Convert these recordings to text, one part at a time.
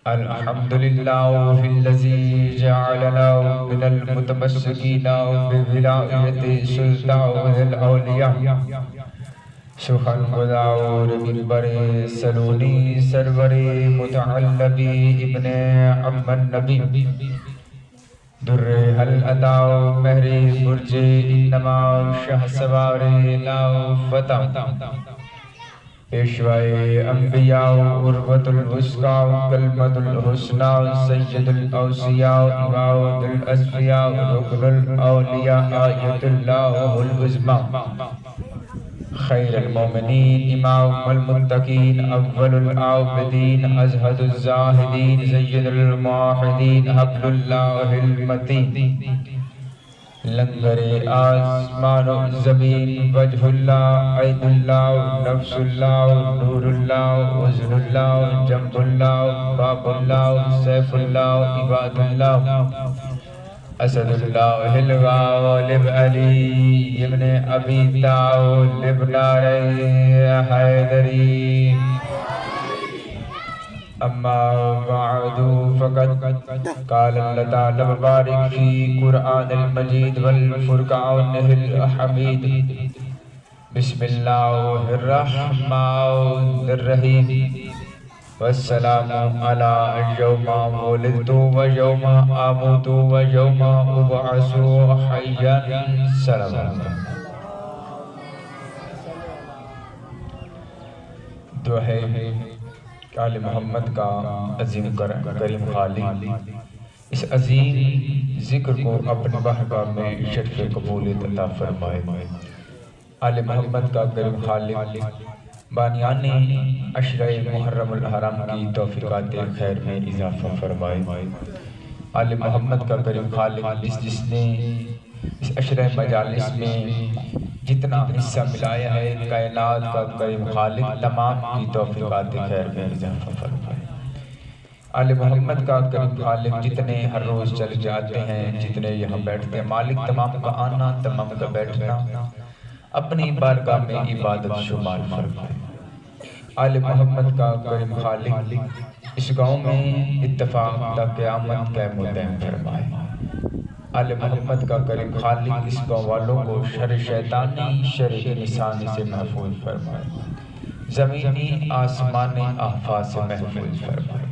الحمد لله الذي جعلنا من المتمسكين بولاية سلطان الأولياء سخن بداور منبر سلونی سرور متعلبی ابن عم النبی در حل اداو مہر برج انما شہ سوار لاو فتح پیشوائے انبیاء عروت الوثقا کلمت الحسنى سید الاوصیاء امام الاسفیاء رکن الاولیاء آیت اللہ العظمی خیر المومنین امام المتقین اول العابدین ازہد الزاہدین سید الموحدین حبل اللہ المتین لنگر آسمان و زمین وجہ اللہ عید اللہ نفس اللہ نور اللہ عزل اللہ جنب اللہ باب اللہ سیف اللہ عباد اللہ اسد اللہ الغالب علی ابن ابی طالب نار حیدری اما بعد فقد قال اللہ تعالی مبارک فی قرآن المجید والفرقان الحمید بسم اللہ الرحمن الرحیم والسلام علی یوم ولدت و یوم اموت و یوم ابعث حیا سلام دعا ہے آل محمد کا عظیم کریم خالق اس عظیم ذکر کو اپنے بارگاہ میں شرف قبولیت عطا فرمائے۔ آل محمد کا کریم خالق بانیان عشرہ محرم الحرام کی توفیقات خیر میں اضافہ فرمائے۔ آل محمد کا کریم خالق جس نے اس عشرہ مجالس میں جتنا حصہ ملایا ہے کائنات کا کریم خالق تمام کی توفیقات خیر میں اضافہ فرمائے۔ آل محمد کا کریم خالق جتنے ہر روز چل جاتے ہیں جتنے یہاں بیٹھتے ہیں مالک تمام کا آنا تمام کا بیٹھنا اپنی بارگاہ میں عبادت شمار فرمائے۔ آل محمد کا کریم خالق اس گاؤں میں اتفاق تا قیامت قائم و دائم فرمائے۔ آل محمد کا کریم خالق اس گاؤں والوں کو شر شیطانی شر انسانی سے محفوظ فرمائے، زمینی آسمانی آفات سے محفوظ فرمائے۔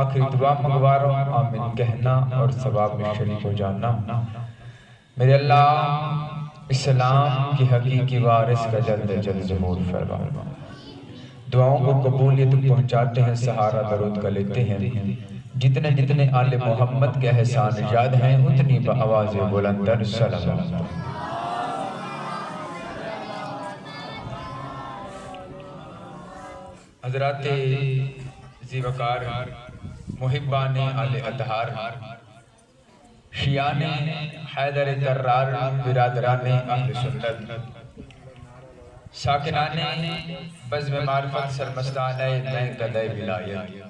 آخری دعا منگواروں آمین کہنا اور ثواب میں شریک ہو جانا۔ میرے اللہ اسلام کی حقیقی وارث کا جلد جلد ظہور فرما۔ دعاؤں کو قبولیت پہنچاتے ہیں سہارا درود کا لیتے ہیں۔ جتنے جتنے آل محمد کے احسان یاد ہیں اتنی بآواز بلندر سلام۔ حضرات ذی وقار محبان آل اطہار شیعان حیدر کرار برادران اہل سنت ساکنان بزم معرفت سرمستان میں قدع ولایت،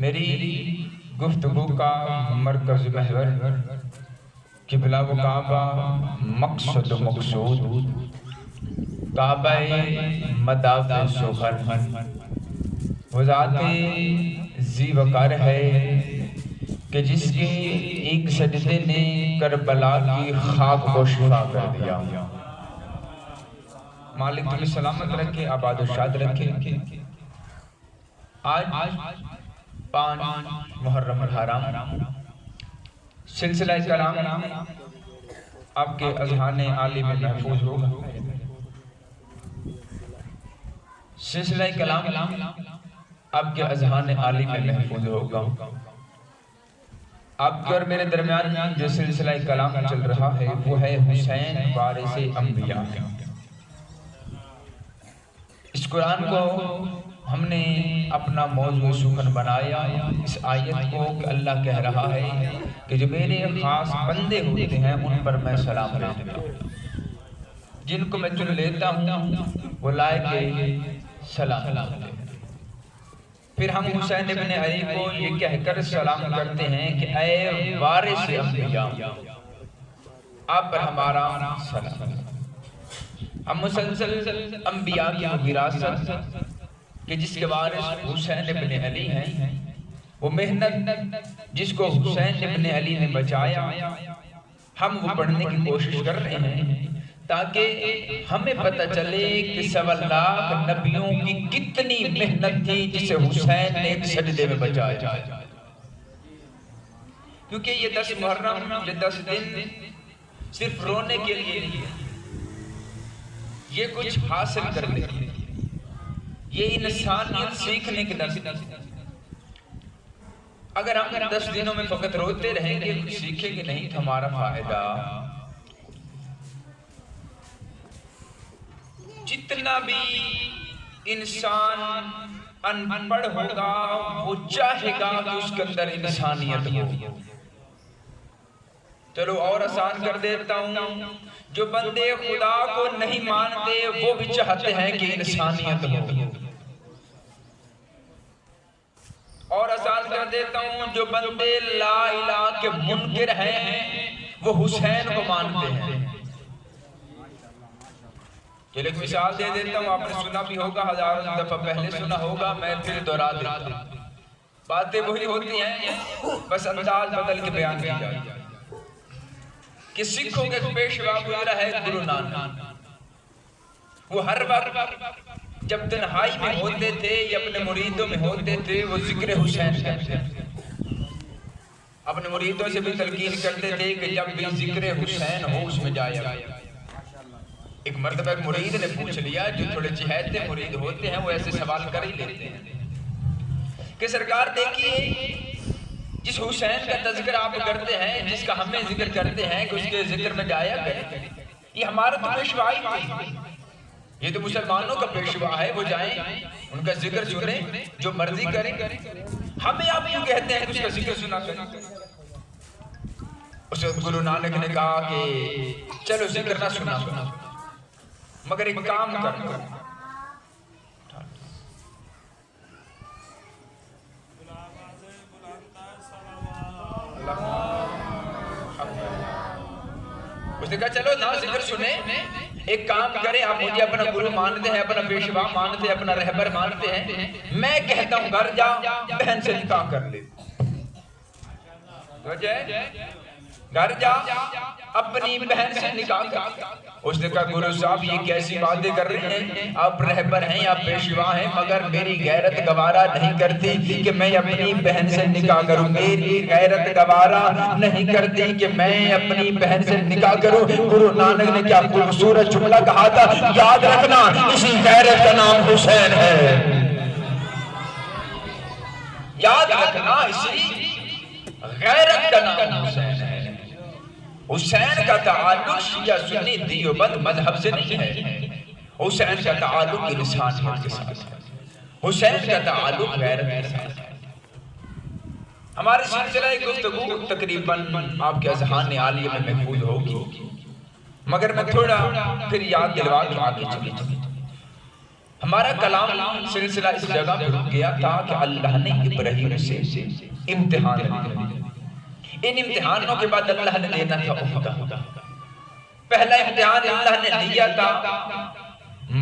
میری گفتگو کا مرکز محور قبلہ و کعبہ مقصد و مقصود کعبہ مدافع سخن وہ ذات ذی وقار ہے کہ جس کے ایک سجدے نے کربلا کی خاک کو شفا کر دیا۔ مالک تمہیں سلامت رکھے، آباد و شاد رکھے۔ آج 5 محرم الحرام سلسلہ کلام آپ کے اذہان عالی میں محفوظ ہوگا۔ سلسلہ کلام آپ کے اذہان عالی میں محفوظ ہوگا۔ آپ کے اور میرے درمیان جو سلسلہ کلام چل رہا ہے وہ ہے حسین وارث انبیاء۔ اس قرآن کو ہم نے اپنا موضوع سخن بنایا اس آیت کو کہ اللہ کہہ رہا ہے کہ جو میرے خاص بندے ہوتے ہیں ان پر میں سلام بھیجتا ہوں، جن کو میں چن لیتا ہوں وہ لائے کے سلام کرتے ہیں۔ پھر ہم حسین ابن علی کو یہ کہہ کر سلام کرتے ہیں کہ اے وارث انبیاء آپ پر ہمارا سلام۔ ہم مسلسل انبیاء کی وراثت کہ جس کے وارث حسین ابن علی ہیں، وہ محنت جس کو حسین ابن علی نے بچایا، ہم وہ پڑھنے کی کوشش کر رہے ہیں تاکہ ہمیں پتہ چلے کہ 1.25 لاکھ نبیوں کی کتنی محنت تھی جسے حسین نے ایک سجدے میں بچایا۔ کیونکہ یہ 10 محرم، یہ 10 دن صرف رونے کے لیے نہیں ہے، یہ کچھ حاصل کرنے کے لیے، یہ انسانیت سیکھنے کے لیے۔ اگر ہم 10 دنوں میں فقط روتے رہیں گے، کچھ سیکھیں گے نہیں تو ہمارا فائدہ۔ جتنا بھی انسان ان پڑھ ہوگا وہ چاہے گا کہ اس کے اندر انسانیت ہو۔ چلو اور آسان کر دیتا ہوں، جو بندے خدا کو نہیں مانتے وہ بھی چاہتے ہیں کہ انسانیت ہو۔ اور آسان کر دیتا ہوں، جو بندے لا الہ کے منکر ہیں وہ حسین کو مانتے ہیں۔ چلو ایک مثال دے دیتا ہوں، آپ نے سنا بھی ہوگا، ہزاروں دفعہ پہلے سنا ہوگا، میں پھر دہرا دیتا ہوں۔ باتیں وہی ہوتی ہیں، بس انداز بدل کے بیان کی جائے۔ کہ سکھوں کے پیشوا گزرا ہے گرو نانک، وہ ہر وقت جب تنہائی میں ہوتے تھے یا اپنے مریدوں میں ہوتے تھے وہ ذکر حسین کرتے تھے۔ اپنے مریدوں سے بھی تلقین کرتے تھے کہ جب بھی ذکر حسین ہو اس میں جایا۔ ایک مرتبہ ایک مرید نے پوچھ لیا، جو تھوڑے چہتے مرید ہوتے ہیں وہ ایسے سوال کر ہی لیتے ہیں کہ سرکار دیکھیے، جس حسین کا تذکر آپ کرتے ہیں، جس کا ہمیں ذکر کرتے ہیں کہ اس کے ذکر میں جایا کریں، یہ ہمارا تو پیشوا ہی تھی، یہ تو مسلمانوں کا پیشوا ہے، وہ جائیں ان کا ذکر سنیں، جو مرضی کریں، ہمیں آپ کیوں کہتے ہیں کہ اس کا ذکر سنا کریں؟ اس وقت گرو نانک نے کہا کہ چلو ذکر نہ سنا مگر ایک کام کرنا، اس نے کہا چلو نہ ذکر سنیں، ایک کام کریں، آپ مجھے اپنا گرو مانتے ہیں، اپنا پیشوا مانتے ہیں، اپنا رہبر مانتے ہیں، میں کہتا ہوں گھر جا بہن سے نکاح کر لے۔ گھر جا اپنی بہن سے نکاح کر۔ اس نے کہا گرو صاحب یہ کیسی باتیں کر رہے ہیں، آپ رہبر ہیں، آپ پیشوا ہیں، مگر میری غیرت گوارا نہیں کرتی کہ میں اپنی بہن سے نکاح کروں، میری غیرت گوارا نہیں کرتی کہ میں اپنی بہن سے نکاح کروں۔ گرو نانک نے کیا خوبصورت جملہ کہا تھا، یاد رکھنا اسی غیرت کا نام حسین ہے، یاد رکھنا اسی غیرت کا نام حسین ہے۔ حسین کا تعلق شیعہ سنی دیوبند مذہب سے نہیں ہے، حسین کا تعلق انسانیت کے ساتھ ہے، حسین کا تعلق غیرت کے ساتھ ہے۔ ہمارے سلسلہ گفتگو تقریباً آپ کے اذہان عالیہ میں محفوظ ہوگی، مگر میں تھوڑا پھر یاد دلوا کے آگے چلی جاؤں۔ ہمارا کلام سلسلہ اس جگہ پر رک گیا تھا کہ اللہ نے ابراہیم سے امتحان لیا، ان امتحانوں کے بعد اللہ نے دینا تھا عہدہ۔ پہلا امتحان اللہ نے لیا تھا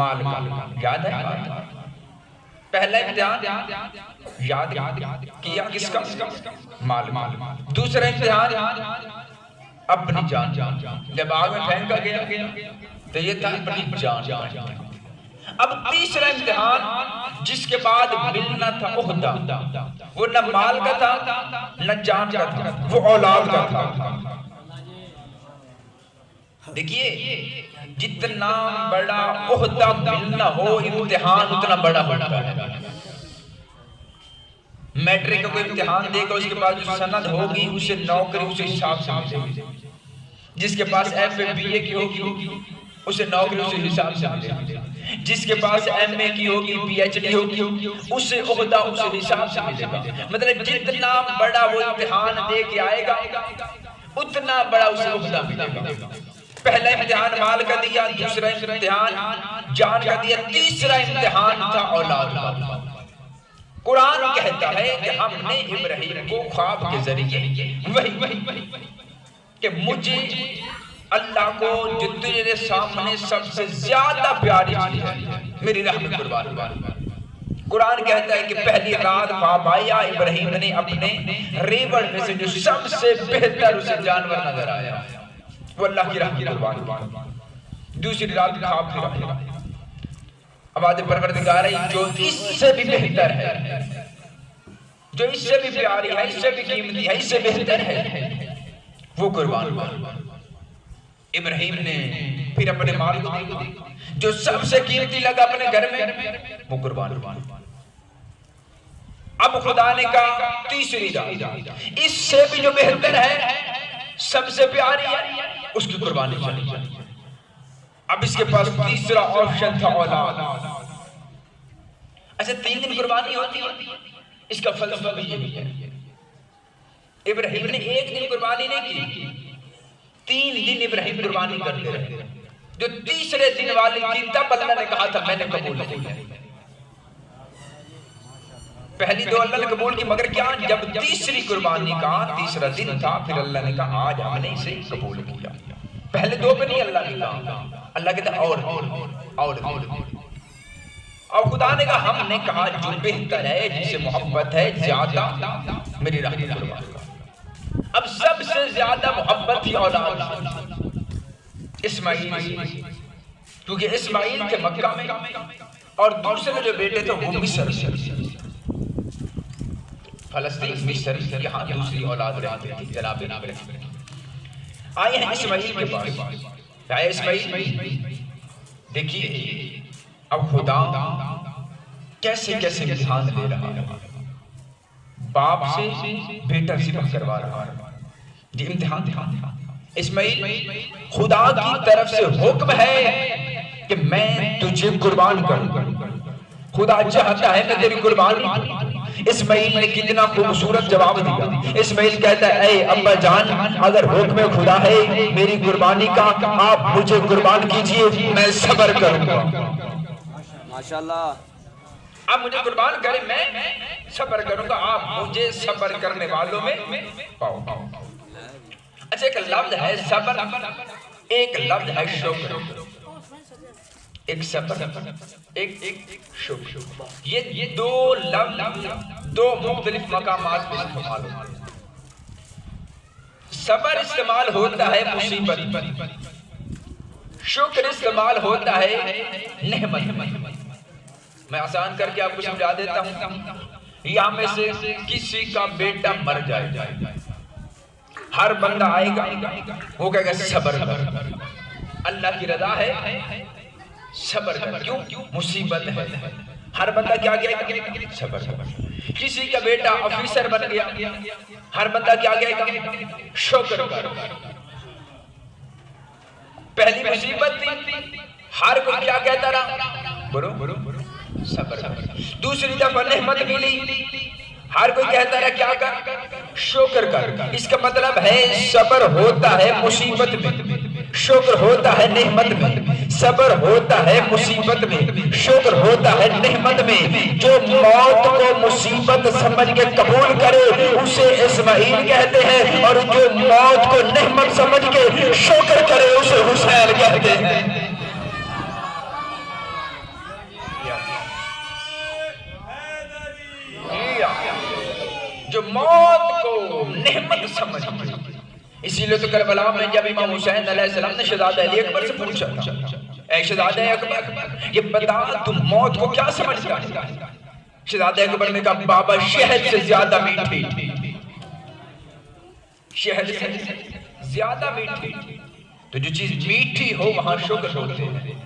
مال کا، یاد ہے بات؟ پہلا امتحان یاد کیا کس کا؟ مال۔ دوسرا امتحان اپنی جان، جب آگ میں پھینکا گیا تو یہ تھا اپنی جان۔ اب تیسرا امتحان جس کے بعد ملنا تھا عہدہ، وہ نہ مال کا تھا نہ جان کا تھا، وہ اولاد کا تھا۔ دیکھیے جتنا بڑا عہدہ ملنا ہو امتحان اتنا بڑا ہوتا ہے۔ میٹرک کا کوئی امتحان دے گا، اس کے بعد جو سند ہوگی اسے نوکری اسے حساب سے ملے گی، جس کے پاس ایف اے بی اے کی ہوگی اسے نوکری اسے حساب سے ملے گی، جس کے پاس ایم اے کی ہوگی پی ایچ ڈی ہوگی اسے عہدہ اسے حساب سے ملے گا۔ مطلب جتنا بڑا وہ امتحان دے کے آئے گا اتنا بڑا اسے عہدہ ملے گا۔ پہلا امتحان مال کا دیا، دوسرا امتحان جان کا دیا، تیسرا امتحان تھا اولاد کا۔ قرآن کہتا ہے کہ ہم نے ابراہیم کو خواب کے ذریعے وحی کہ مجھے اللہ کو جو تیرے سامنے سب سے زیادہ پیاری چیز ہے میری رحمت قربان۔ قرآن کہتا ہے کہ پہلی رات خواب آیا ابراہیم نے اپنے ریوڑ میں سے جو سب سے بہتر اسے جانور نظر آیا وہ اللہ کی راہ کی قربان کی. دوسری رات خواب پھر آیا آواز پروردگار ہے جو اس سے بھی بہتر ہے، جو اس سے بھی پیاری ہے، اس سے بھی قیمتی ہے، اس سے بہتر ہے، وہ قربان ہوا. ابراہیم نے پھر اپنے مال کو جو سب سے قیمتی لگا اپنے گھر میں وہ قربان ہوا. اب خدا نے کہا تیسری رات اس سے بھی جو بہتر ہے، سب سے پیاری ہے، اس کی قربانی چاہیے. اب اس کے پاس تیسرا آپشن تھا اولاد. اچھا 3 دن قربانی ہوتی ہے، اس کا فلسفہ بھی یہ بھی ہے. ابراہیم نے 1 دن قربانی نہیں کی، 3 دن ابراہیم قربانی کرتے رہے. جو تیسرے دن والی تھی تب اللہ نے کہا تھا میں نے قبول کیا. پہلی 2 اللہ نے قبول کی، مگر کیا جب تیسری قربانی کا تیسرا دن تھا پھر اللہ نے کہا آج ہم نے اسے قبول کیا. پہلے 2 پہ نہیں اللہ نے کہا، اللہ کہتا اور خدا نے کہا ہم نے کہا جو بہتر ہے، جس سے محبت ہے زیادہ میری راہ کی قربان. اب سب سے زیادہ محبت تھی اولاد اسماعیل، کیونکہ اسماعیل کے مکہ میں اور دوسرے جو بیٹے تھے وہ مصر فلسطین مصر یہاں دوسری اولاد رہتی تھی. جناب آئے ہیں اسماعیل کے پاس. آئے اسماعیل دیکھیے اب خدا کیسے کیسے امتحان لے رہا ہے. باپ سے بیٹا ذبح کروا رہا ہے. یہ امتحان تھا. اسماعیل خدا کی طرف سے حکم ہے کہ میں تجھے قربان کروں. خدا چاہتا ہے میں تیری قربانی. اسماعیل نے کتنا خوبصورت جواب دیا. اسماعیل کہتا ہے اے ابا جان اگر حکم خدا ہے میری قربانی کا آپ مجھے قربان کیجئے، میں صبر کروں گا. ماشاءاللہ آپ مجھے قربان کریں میں صبر کروں گا، آپ مجھے صبر کرنے والوں میں پاؤ. اچھا ایک لفظ ہے صبر، ایک لفظ ہے شکر. ایک صبر ایک شکر. یہ 2 لفظ 2 مختلف مقامات پر استعمال ہوتے ہیں. صبر استعمال ہوتا ہے مصیبت، شکر استعمال ہوتا ہے نعمت. میں آسان کر کے آپ کو سمجھا دیتا ہوں. یہاں میں سے کسی کا بیٹا مر جائے، ہر بندہ آئے گا وہ کہے گا صبر کر، اللہ کی رضا ہے صبر کر. کیوں؟ مصیبت ہے. ہر بندہ کیا کہے گا؟ صبر کر. کسی کا بیٹا آفیسر بن گیا، ہر بندہ کیا کہے گا؟ شکر کر. پہلی مصیبت تھی، ہر کوئی کیا کہتا رہا؟ برو صبر کر. دوسری دفعہ نعمت ملی، ہر کوئی کہتا ہے کیا کر؟ شکر کر. اس کا مطلب ہے صبر ہوتا ہے مصیبت میں، شکر ہوتا ہے نعمت میں. صبر ہوتا ہے مصیبت میں، شکر ہوتا ہے نعمت میں. جو موت کو مصیبت سمجھ کے قبول کرے اسے اسماعیل کہتے ہیں، اور جو موت کو نعمت سمجھ کے شکر کرے اسے حسین کہتے ہیں. جو موت کو نعمت سمجھ. اسی لئے تو کربلا میں جب امام حسین علیہ السلام نے شہزادہ علی اکبر سے پوچھا تھا اے شہزادہ اکبر یہ بتا تم موت کو کیا سمجھتا ہے؟ شہزادہ اکبر نے کہا بابا شہد سے زیادہ میٹھی، شہد سے زیادہ میٹھی. تو جو چیز میٹھی ہو وہاں شکر ہوتے ہیں.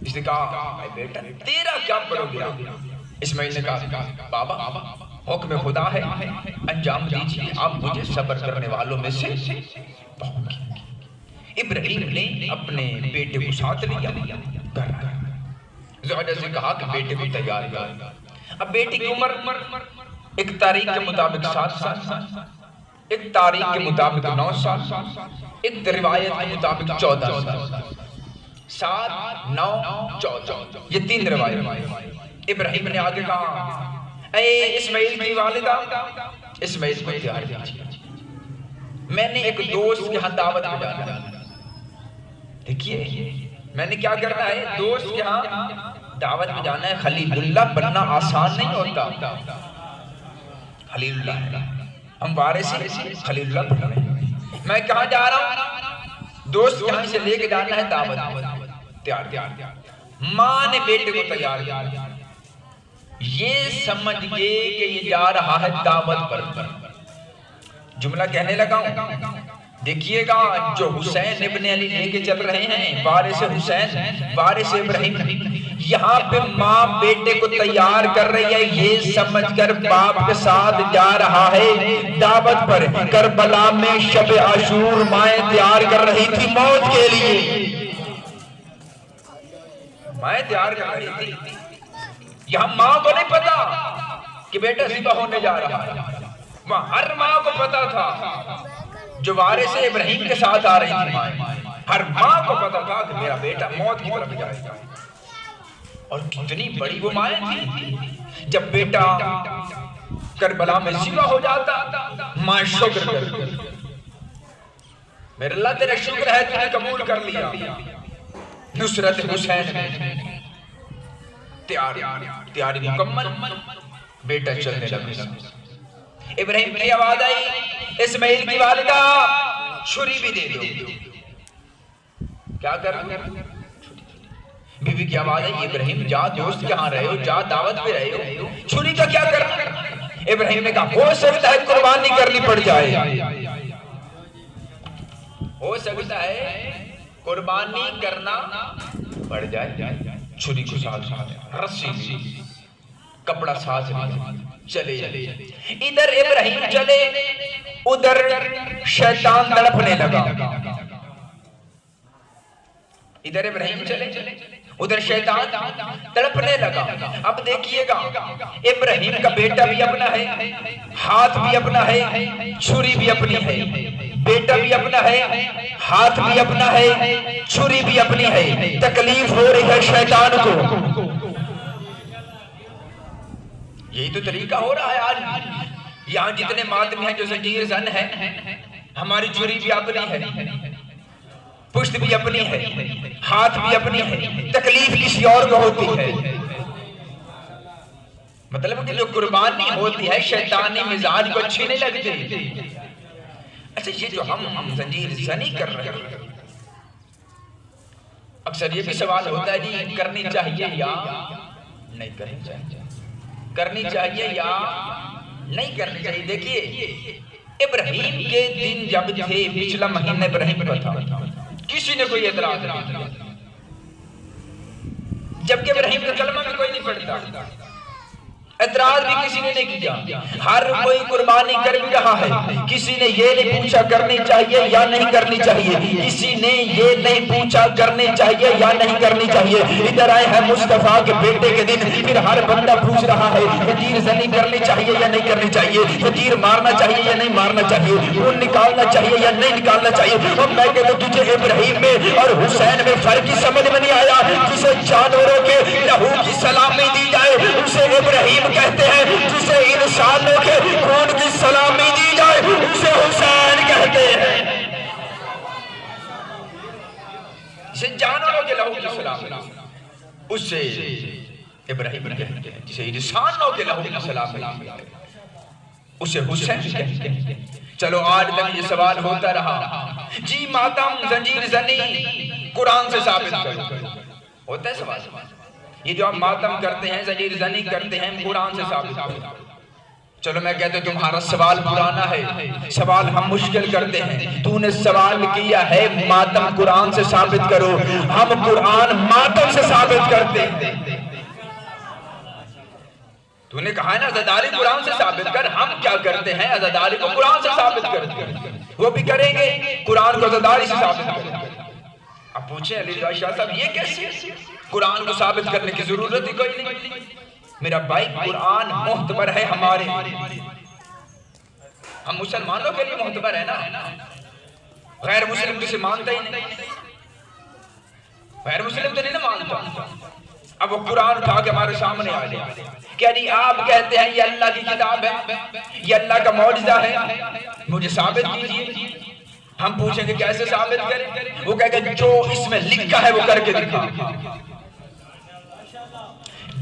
اس نے کہا اے بیٹا تیرا کیا پروگرام؟ اسماعیل نے کہا بابا حکم خدا ہے انجام دیجیے، آپ مجھے صبر کرنے والوں میں سے بہت. ابراہیم نے اپنے بیٹے کو ساتھ لیا، زوجہ سے کہا کہ بیٹے کو تیار کر. اب بیٹی کی عمر ایک تاریخ کے مطابق 7 سال، ایک تاریخ کے مطابق 9 سال، ایک روایت کے مطابق 14 سال. 7 9 14 یہ 3 روایت. ابراہیم نے آگے کہا اے اسماعیل کی والدہ اسماعیل کو تیار کیجیے، میں نے ایک دوست کے ہاں دعوت پہ جانا. دیکھیے میں نے کیا کرنا ہے، دوست کے ہاں دعوت میں جانا ہے، خلیل اللہ بننا آسان نہیں ہوتا. خلیل اللہ ہم وارث خلیل اللہ بن رہے ہیں. میں کہاں جا رہا ہوں؟ دوست یہاں سے لے کے جانا ہے دعوت. تیار ماں نے بیٹے کو تیار کیا، یہ سمجھ گئے کہ یہ جا رہا ہے دعوت پر. جملہ کہنے لگا ہوں، دیکھیے گا جو حسین ابن علی لے کے چل رہے ہیں، وارث حسین وارث ابراہیم، یہاں پہ ماں بیٹے کو تیار کر رہی ہے یہ سمجھ کر باپ کے ساتھ جا رہا ہے دعوت پر. کربلا میں شب عاشور مائیں تیار کر رہی تھی موت کے لیے، مائیں تیار کر رہی تھی. یہاں ماں کو نہیں پتا کہ بیٹا ذبح ہونے جا رہا ہے، وہاں ہر ماں کو پتا تھا جو وارث ابراہیم کے ساتھ آ رہی تھی مائیں، ہر ماں کو پتا تھا کہ میرا بیٹا موت کی طرف جائے گا. اور کتنی بڑی وہ مائیں تھی، جب بیٹا کربلا میں ذبح ہو جاتا ماں شکر کر، میرے اللہ تیرا شکر ہے تو نے قبول کر لیا. نصرت حسین میں تیاری مکمل، بیٹا چلنے لگا. ابراہیم کی آواز آئی، اسماعیل کی والدہ چھری بھی دے دو. کیا کر بی بی کی آواز آئی، ابراہیم جا دوست کہاں رہے ہو، جا دعوت پہ رہے ہو، چھری کا کیا کرنا؟ ابراہیم نے کہا ہو سکتا ہے قربانی کرنی پڑ جائے، ہو سکتا ہے قربانی کرنا پڑ جائے. چھری کو ساتھ رسی بھی کپڑا ساتھ چلے. ادھر ابراہیم چلے، ادھر شیطان تڑپنے لگا. ادھر ابراہیم چلے، ادھر شیطان تڑپنے لگا. اب دیکھیے گا ابراہیم کا بیٹا بھی اپنا ہے، ہاتھ بھی اپنا ہے، چھری بھی اپنی ہے. بیٹا بھی اپنا ہے، ہاتھ بھی اپنا ہے، چھری بھی اپنی ہے. تکلیف ہو رہی ہے شیطان کو. یہی تو طریقہ ہو رہا ہے آج. یہاں جتنے ماتمی ہیں جو زنجیر زن ہیں، ہماری چھری بھی اپنی ہے، پشت بھی اپنی ہے، ہاتھ بھی اپنی ہے، تکلیف کسی اور کو ہوتی ہے. مطلب کہ جو قربانی ہوتی ہے شیطانی مزاج کو اچھی نہیں لگتی. اچھا یہ جو ہم زنجیر زنی کر رہے ہیں، اکثر یہ بھی سوال ہوتا ہے جی کرنی چاہیے یا نہیں کرنی چاہیے، کرنی چاہیے یا نہیں کرنی چاہیے. دیکھیے ابراہیم کے دن جب تھے، پچھلا مہینہ ابراہیم کا تھا، کسی نے کوئی اعتراض نہیں کیا، جبکہ ابراہیم کا کلمہ بھی کوئی نہیں پڑھتا، اعتراض بھی کسی نے نہیں کیا. ہر کوئی قربانی کر بھی رہا ہے، کسی نے یہ نہیں پوچھا کرنی چاہیے یا نہیں کرنی چاہیے، کسی نے یہ نہیں پوچھا کرنی چاہیے یا نہیں کرنی چاہیے. ادھر آئے ہیں مصطفیٰ کے بیٹے کے دن، پھر ہر بندہ پوچھ رہا ہے تیر زنی کرنی چاہیے یا نہیں کرنی چاہیے، تیر مارنا چاہیے یا نہیں مارنا چاہیے، خون نکالنا چاہیے یا نہیں نکالنا چاہیے. اور میں کہتا ہوں تجھے ابراہیم میں اور حسین میں فرق ہی سمجھ میں نہیں آیا. جسے جانوروں کے لہو کی سلامی دی جائے اسے ابراہیم کہتے ہیں، جسے انسانوں کے خون کی سلامی دی جائے اسے حسین کہتے ہیں. جسے جانوروں کے لہو کی سلامی اسے ابراہیم کہتے ہیں، جسے انسانوں کے لہو کی سلامی اسے حسین کہتے ہیں. چلو آج تک یہ سوال ہوتا رہا جی ماتم زنجیر زنی قرآن سے ثابت کرو، ہوتا ہے سوال. یہ جو ہم ماتم کرتے ہیں زنجیر زنی کرتے ہیں قرآن سے ثابت کرو. چلو میں کہتا ہوں تمہارا سوال پرانا ہے، سوال ہم مشکل کرتے ہیں. تو نے سوال کیا ہے ماتم قرآن سے ثابت کرو، ہم قرآن ماتم سے ثابت کرتے ہیں. تو نے کہا ہے نا عزاداری قرآن سے ثابت کر، ہم کیا کرتے ہیں عزاداری کو قرآن سے ثابت کرتے ہیں، وہ بھی کریں گے قرآن کو عزاداری سے ثابت کریں گے. اب پوچھیں علی رضا شاہ صاحب یہ کیسے؟ قرآن کو ثابت کرنے کی ضرورت ہی کوئی نہیں. میرا بھائی قرآن معتبر ہے ہمارے، ہم مسلمانوں کے لیے معتبر ہے نا، غیر مسلم کسی مانتا ہی نہیں، غیر مسلم تو نہیں مانتا. اب وہ قرآن اٹھا کے ہمارے سامنے آ جائے کہ جی آپ کہتے ہیں یہ اللہ کی کتاب ہے، یہ اللہ کا معجزہ ہے، مجھے ثابت کیجیے. ہم پوچھیں گے کیسے ثابت کریں؟ وہ کہے گا جو اس میں لکھا ہے وہ کر کے دکھا.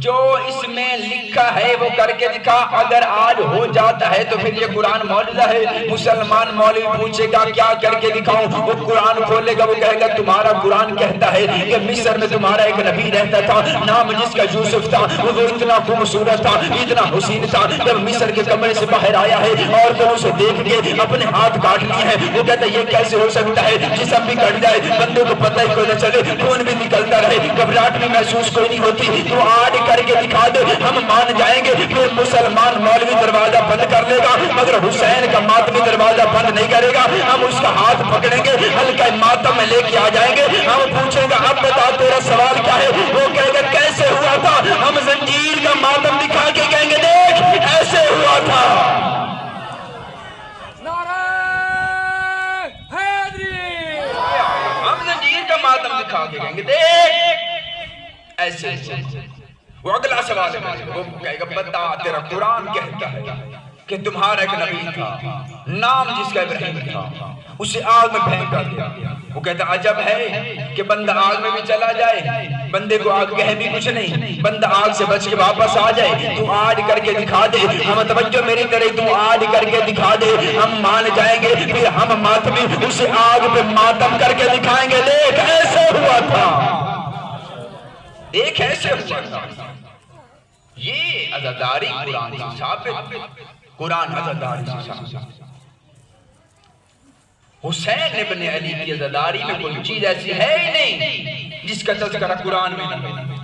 جو اس میں لکھا ہے وہ کر کے دکھا. اگر آج ہو جاتا ہے تو پھر یہ قرآن معجزہ ہے. مسلمان مولوی پوچھے گا کیا کر کے دکھاؤں, وہ قرآن کھولے گا, وہ کہے گا تمہارا قرآن کہتا ہے کہ مصر میں تمہارا ایک نبی رہتا تھا, نام جس کا یوسف تھا. وہ اتنا خوبصورت تھا, اتنا حسین تھا, جب مصر کے کمرے سے باہر آیا ہے اور تو اسے دیکھ کے اپنے ہاتھ کاٹ لیے ہیں. وہ کہتا ہے یہ کیسے ہو سکتا ہے, جسم بھی کٹ جائے, بندے کو پتہ ہی کوئی نہ چلے, خون بھی نکلتا رہے, گھبراہٹ بھی محسوس کوئی نہیں ہوتی, تو آڑ کر کے دکھا دے, ہم مان جائیں گے. پھر مسلمان مولوی دروازہ بند کر لے گا مگر حسین کا ماتمی دروازہ بند نہیں کرے گا. ہم اس کا ہاتھ پکڑیں گے, ہلکا ماتم میں لے کے آ جائیں گے. ہم پوچھیں گے اب بتا تیرا سوال کیا ہے, وہ کہے گا کیسے ہوا تھا. ہم زنجیر کا ماتم دکھا کے کہیں گے دیکھ ایسے ہوا تھا. ہم زنجیر کا ماتم دکھا کے کہیں گے دیکھ ایسے. وہ اگلا سوال ہے, وہ کہے گا بتا تیرا قرآن کہتا ہے کہ تمہارا ایک نبی تھا, نام جس کا ابراہیم تھا, اسے آگ میں پھینکا گیا. وہ کہتا عجب ہے کہ بندہ آگ میں بھی چلا جائے, بندے کو آگ کہے بھی کچھ نہیں, بندہ آگ سے بچ کے واپس آ جائے. تو آج کر کے دکھا دے, ہم توجہ میری طرح, تو آج کر کے دکھا دے, ہم مان جائیں گے. پھر ہم ماتمی اسے آگ پہ ماتم کر کے دکھائیں گے دیکھ ایسے ہوا تھا, دیکھ ایسے ہوا تھا. یہ عزاداری قرآن سے ثابت, قرآن عزاداری سے ثابت. حسین ابن علی کی عزاداری میں کوئی چیز ایسی ہے ہی نہیں جس کا تذکرہ قرآن میں نہیں.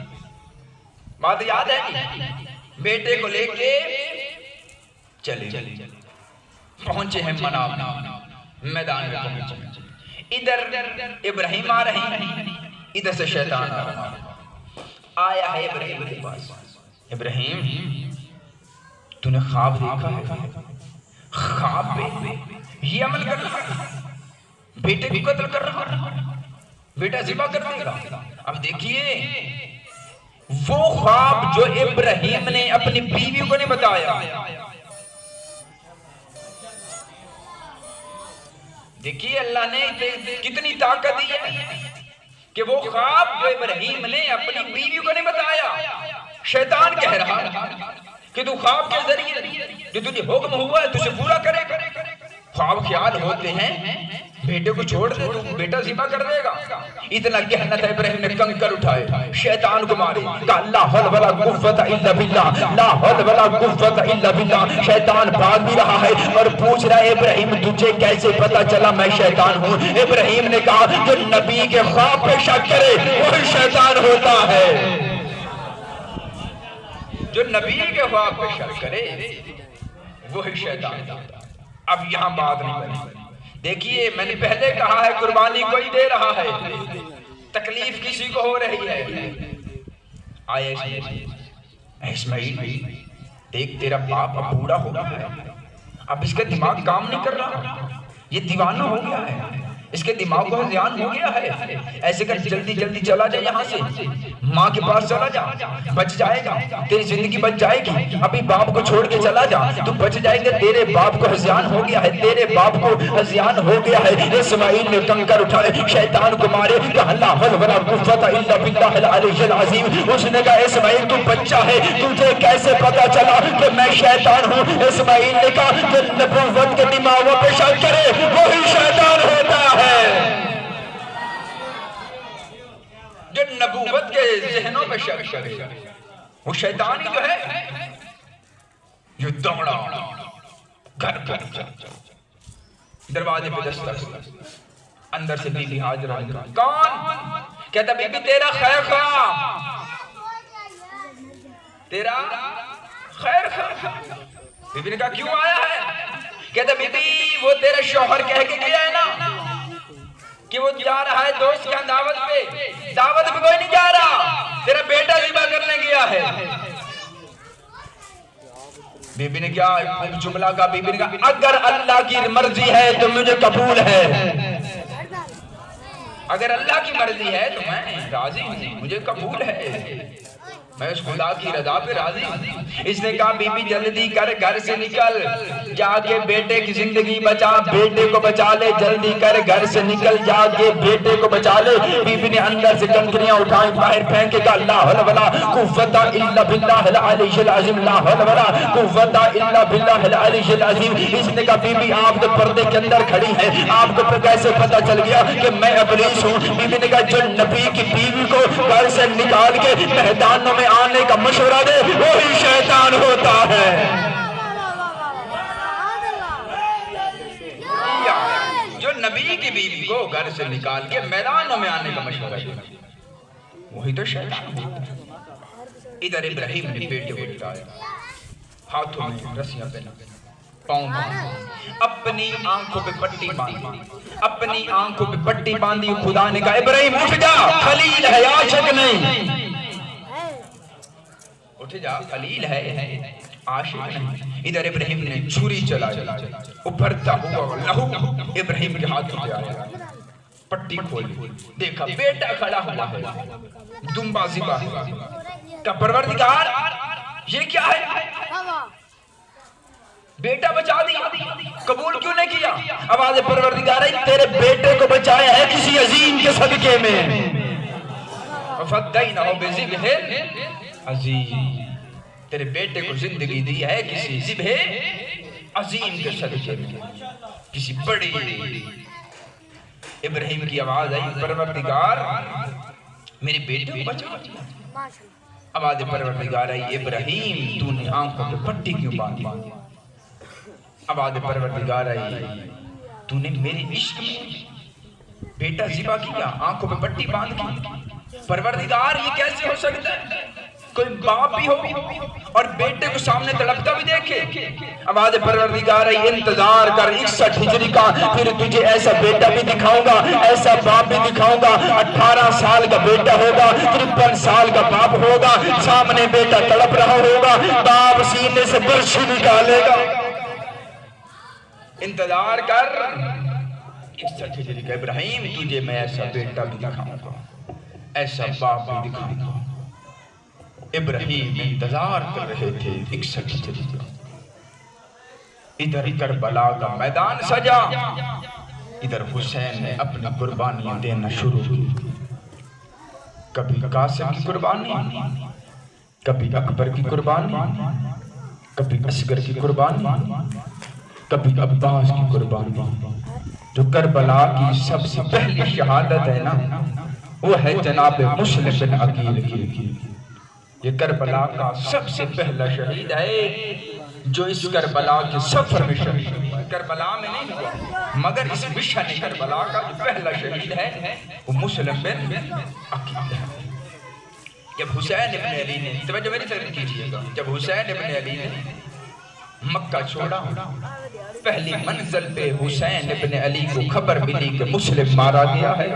بات یاد ہے, بیٹے کو لے کے چلے پہنچے ہیں مناب میدان میں پہنچے. ادھر ابراہیم آ رہے ہیں, ادھر سے شیطان آ رہا ہے. آیا ہے ابراہیم کے پاس, ابراہیم تو نے خواب دیکھا ہے, خواب پہ یہ عمل کر رہا ہے, بیٹے کو قتل کر رہا ہے, بیٹا ذبح کر دے گا. اب دیکھیے وہ خواب جو ابراہیم نے اپنی بیوی کو نہیں بتایا, دیکھیے اللہ نے کتنی طاقت دی ہے کہ وہ خواب جو ابراہیم نے اپنی بیوی کو نہیں بتایا, شیطان کہہ رہا کہ تو خواب کے ذریعے جو تجھے حکم ہوا ہے تجھے پورا کرے. خواب خیال ہوتے ہیں بیٹے کو چھوڑ دے تو بیٹا ذبح کر دے گا. اتنا کہنا تھا, ابراہیم نے کنکر اٹھائے, شیطان کو مارے, کہا لا حول ولا قوت الا باللہ, لا حول ولا قوت الا باللہ. شیطان بھاگ بھی رہا ہے اور پوچھ رہا ہے ابراہیم تجھے کیسے پتا چلا میں شیطان ہوں. ابراہیم نے کہا جو نبی کے خواب پہ شک کرے وہی شیطان ہوتا ہے, جو نبی کے خواب پہ شک کرے وہی شیطان ہوتا ہے. اب یہاں بات نہیں بنی. دیکھیے میں نے پہلے کہا ہے قربانی کوئی دے رہا ہے, تکلیف کسی کو ہو رہی ہے. آئے اسماعیل دیکھ تیرا باپ اب بوڑھا ہو گیا ہے, اب اس کا دماغ کام نہیں کر رہا, یہ دیوانہ ہو گیا ہے, اس کے دماغ کو زیان ہو گیا ہے. ایسے کر جلدی جلدی چلا جائے یہاں سے, ماں کے پاس چلا جا, بچ جائے گا, تیری زندگی بچ جائے گی. ابھی باپ کو چھوڑ کے چلا جا, تو بچ جائے گا. تیرے باپ کو ہذیان ہو گیا ہے, تیرے باپ کو ہذیان ہو گیا ہے. اسماعیل نے کنکر اٹھائے, شیطان کو مارے, کہا لا حول ولا قوت الا باللہ العلی العظیم. اس نے کہا اسماعیل تو بچہ ہے, تجھے کیسے پتا چلا کہ میں شیطان ہوں. اسماعیل نے کہا کہ نبوت کے دماغوں پہ شک کرے وہی شیطان ہوتا ہے, جو نبوت کے ذہنوں پہ شک کرے وہ شیطان ہی تو ہے. جو دوڑا گھر دروازے پہ دستک, اندر سے بی بی حاضرہ, کون؟ کہتا بی بی تیرا خیر خواہ, تیرا خیر خواہ. بی بی نے کہا کیوں آیا ہے؟ کہتا بی بی وہ تیرا شوہر کہہ کے گیا ہے نا کہ وہ جا رہا ہے دوست کے دعوت پہ, دعوت پہ کوئی نہیں جا رہا, تیرا بیٹا ذبح کرنے گیا ہے. بی بی نے کیا جملہ کہا, بی بی نے کہا اگر اللہ کی مرضی ہے تو مجھے قبول ہے, اگر اللہ کی مرضی ہے تو میں راضی ہوں, مجھے قبول ہے. میں اس خدا کی رضا پہ راضی ہوں۔ اس نے کہا بی بی جلدی کر گھر سے نکل، جا کے بیٹے کی زندگی بچا، بیٹے کو بچا لے، جلدی کر گھر سے نکل، جا کے بیٹے کو بچا لے۔ بی بی نے اندر سے کنکریاں اٹھائیں، باہر پھینکے کہا لا حول ولا قوت الا باللہ العلی العظیم، لا حول ولا قوت الا باللہ العلی العظیم۔ اس نے کہا بی بی آپ تو پردے کے اندر کھڑی ہیں، آپ کو کیسے پتہ چل گیا کہ میں ابلیس ہوں؟ بی بی نے کہا جو نبی کی بیوی کو گھر سے نکال کے میدانوں میں آنے کا مشورہ دے وہی شیطان ہوتا ہے۔ جو نبی کی بیوی کو گھر سے نکال کے میدانوں میں آنے کا مشورہ دے وہی تو شیطان ہوتا ہے۔ ادھر ابراہیم نے بیٹے کو اٹھایا، ہاتھوں میں رسیاں پہنا، پاؤں باندھی، اپنی آنکھوں پہ پٹی باندھی، اپنی آنکھوں پہ پٹی باندھی۔ خدا نے کہا ابراہیم اٹھ جا، خلیل ہے عاشق نہیں، اٹھ جا، خلیل ہے عاشق نہیں۔ ادھر ابراہیم نے چھری چلایا، ابھرتا ہوا لہو ابراہیم کے ہاتھوں پہ آیا، پٹی کھولی، دیکھا بیٹا کھڑا ہوا ہے، دمبا ذبح ہے۔ کہ پروردگار یہ کیا ہے؟ بیٹا بچا دیا، قبول کیوں نہیں کیا؟ آواز پروردگار ہے تیرے بیٹے کو بچایا ہے کسی عظیم کے صدقے میں۔ فَفَدَّيْنَهُ بِذِبْحٍ عظیم، تیرے بیٹے کو زندگی دی ہے کسی ذبح عظیم کے صدقے میں، کسی بڑی۔ ابراہیم کی آواز آئی پروردگار میرے بیٹے کو بچا دیا۔ آواز پروردگار آئی ابراہیم تو نے آنکھوں پہ پٹی کیوں باندھی؟ آواز پروردگار آئی تو نے میرے عشق میں بیٹا ذبح کیا، آنکھوں پہ پٹی باندھ کی۔ پروردگار یہ کیسے ہو سکتا ہے؟ کوئی باپ بھی ہو اور بیٹے کو سامنے تڑپتا بھی دیکھے۔ آواز پروردگار آئی انتظار کر 61 ہجری کا، پھر تجھے ایسا بیٹا بھی دکھاؤں گا، ایسا باپ بھی دکھاؤں گا۔ 18 سال کا بیٹا ہوگا، 53 سال کا باپ ہوگا، سامنے بیٹا تڑپ رہا ہوگا، باپ سینے سے برچھی نکالے گا۔ انتظار کر 61 ہجری کا، ابراہیم تجھے میں ایسا بیٹا بھی دکھاؤں گا، ایسا باپ بھی دکھاؤں گا۔ ابراہیم انتظار کر رہے تھے 61 ہجری کا۔ ادھر کربلا کا میدان سجا، ادھر حسین نے اپنی قربانیاں دینا شروع کی۔ کبھی قاسم کی قربانی، کبھی اکبر کی قربانی، کبھی اصغر کی قربانی، کبھی عباس کی قربانی۔ جو کربلا کی سب سے پہلی شہادت ہے نا، وہ ہے جناب مسلم بن عقیل کی۔ یہ کربلا کا سب سے پہلا شہید ہے جو اس کربلا کے سفر میں شہید ہوا۔ کربلا میں نہیں ہوا مگر اس مشن کربلا کا جو پہلا شہید ہے وہ مسلم بن عقیل ہے۔ جب حسین ابن علی نے، توجہ میری طرف کیجئے گا، جب حسین ابن علی نے مکہ چھوڑا، پہلی منزل پہ حسین ابن علی کو خبر ملی کہ مسلم مارا گیا ہے۔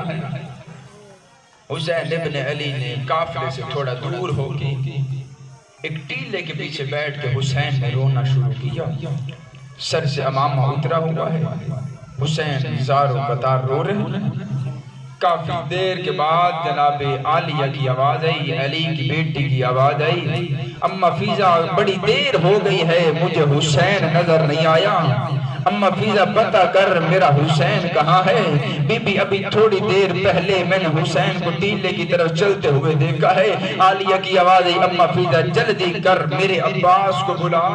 حسین ابن علی نے قافلے سے تھوڑا دور ہو کے ایک ٹیلے کے پیچھے بیٹھ کے حسین نے رونا شروع کیا۔ سر سے امامہ اترا ہوا ہے، حسین زار و قطار رو رہے ہیں۔ کافی دیر کے بعد جناب عالیہ کی آواز آئی، علی کی بیٹی کی آواز آئی، اماں فیضہ بڑی دیر ہو گئی ہے مجھے حسین نظر نہیں آیا، اماں فیضہ پتہ کر میرا حسین کہاں ہے؟ بی بی ابھی تھوڑی دیر پہلے میں نے حسین کو ٹیلے کی طرف چلتے ہوئے دیکھا ہے۔ عالیہ کی آواز آئی اماں فیضہ جلدی کر میرے عباس کو بلا،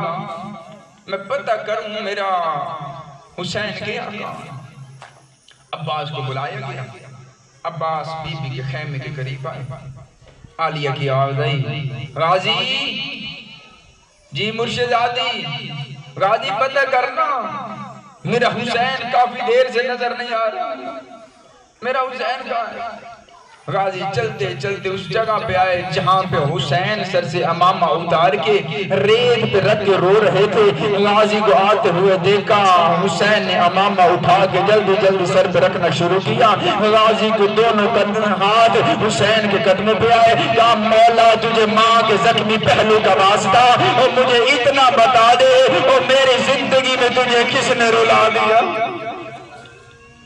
میں پتہ کروں میرا حسین گیا کہاں۔ عباس کو بلایا گیا، عباس بی بی کے خیمے کے قریب آئے۔ عالیہ کی آواز آئی غازی جی مرشد آدی، غازی پتہ کرنا میرا حسین کافی دیر سے نظر نہیں آ رہا، میرا حسین کہاں ہے؟ غازی چلتے چلتے اس جگہ پہ آئے جہاں پہ حسین سر سے امامہ اتار کے ریت پہ رکھ کے رو رہے تھے۔ غازی کو آتے ہوئے دیکھا، حسین نے امامہ اٹھا کے جلدی جلدی سر پہ رکھنا شروع کیا۔ غازی کو دونوں ہاتھ حسین کے قدموں پہ آئے، کہا مولا تجھے ماں کے زخمی پہلو کا واسطہ اور مجھے اتنا بتا دے اور میری زندگی میں تجھے کس نے رلا دیا؟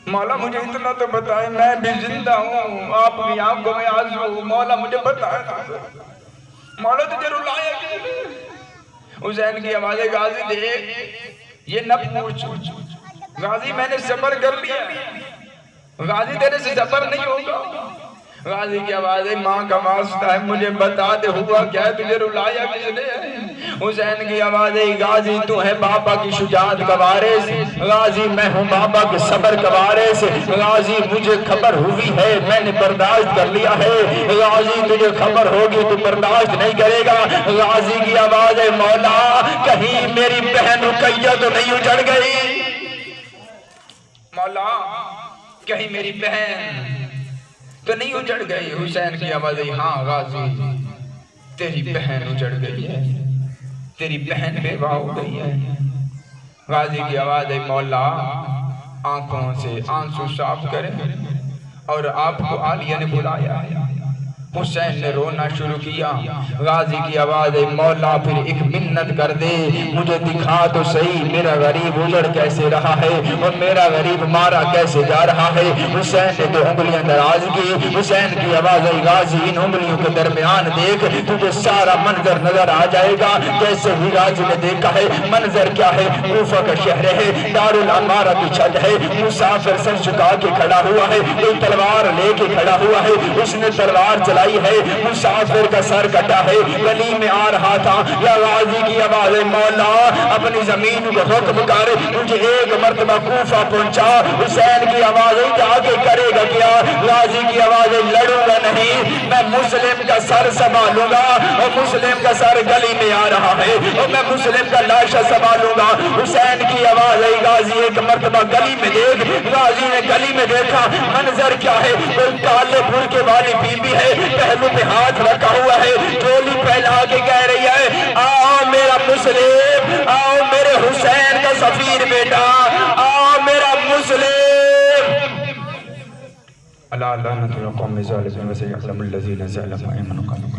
مولا مجھے اتنا تو بتائے، میں بھی زندہ ہوں، آپ کی آنکھوں میں آنسو، مولا مجھے بتائے۔ مولا تجھے رلایا کس نے؟ حسین کی آوازیں غازی دیکھ یہ نہ پوچھ، غازی میں نے صبر کر لیا، غازی تیرے سے صبر نہیں ہوگا۔ غازی کی آوازیں ماں کا واسطہ ہے مجھے بتا دے ہوا کیا ہے، تجھے رلایا کس نے؟ حسین کی آوازیں غازی تو ہے بابا کی شجاعت کا وارث، غازی میں ہوں بابا کے صبر کا وارث، غازی مجھے خبر ہوئی ہے میں نے برداشت کر لیا ہے، غازی تجھے خبر ہوگی تو برداشت نہیں کرے گا۔ غازی کی آوازیں مولا کہیں میری بہن رقیہ تو نہیں اجڑ گئی، مولا کہیں میری بہن تو نہیں اجڑ گئی۔ حسین کی آوازیں ہاں غازی تیری بہن اجڑ گئی ہے، تیری بہن بیوہ ہو گئی ہے۔ غازی کی آوازیں مولا آنکھوں سے آنسو صاف کریں، اور آپ کو عالیہ نے بلایا۔ حسین نے رونا شروع کیا۔ غازی کی آواز مولا پھر ایک منت کر دے، مجھے دکھا تو صحیح میرا غریب اجڑ کیسے رہا ہے اور میرا غریب مارا کیسے جا رہا ہے۔ حسین نے تو انگلیاں دراز کی۔ حسین کی آواز غازی ان انگلیوں کے درمیان دیکھ، تجھے سارا منظر نظر آ جائے گا۔ جیسے ہی غازی نے دیکھا ہے منظر کیا ہے، کوفہ کا شہر ہے، دارالعمارہ کی چھت ہے، مسافر سر جھکا کے کھڑا ہوا ہے، کوئی تلوار لے کے کھڑا ہوا ہے، اس نے تلوار چلائی ہے، مسافر کا سر کٹا ہے، گلی میں آ رہا تھا۔ یا غازی کی آواز مولا اپنی زمین کو حکم کر مجھے ایک مرتبہ کوفہ پہنچا۔ حسین کی آواز جا کے کرے گا کیا؟ غازی کی آواز لڑوں گا نہیں، میں مسلم کا سر سنبھالوں گا، اور مسلم کا سر گلی میں آ رہا ہے اور میں مسلم کا لاشا سنبھالوں گا۔ حسین کی آواز غازی ایک مرتبہ گلی میں دیکھ۔ غازی نے گلی میں دیکھا منظر کیا ہے، کوئی کالے برقعے والی بی بی ہے، پہلو پہ ہاتھ رکھا ہوا ہے، چولی پھیلا کے کہہ رہی ہے آؤ میرا مسلم، آؤ میرے حسین کا سفیر بیٹا، آؤ میرا مسلم۔ اللہ لعنت القوم الظالمین وسيعلم الذين ظلموا أيمن قالوا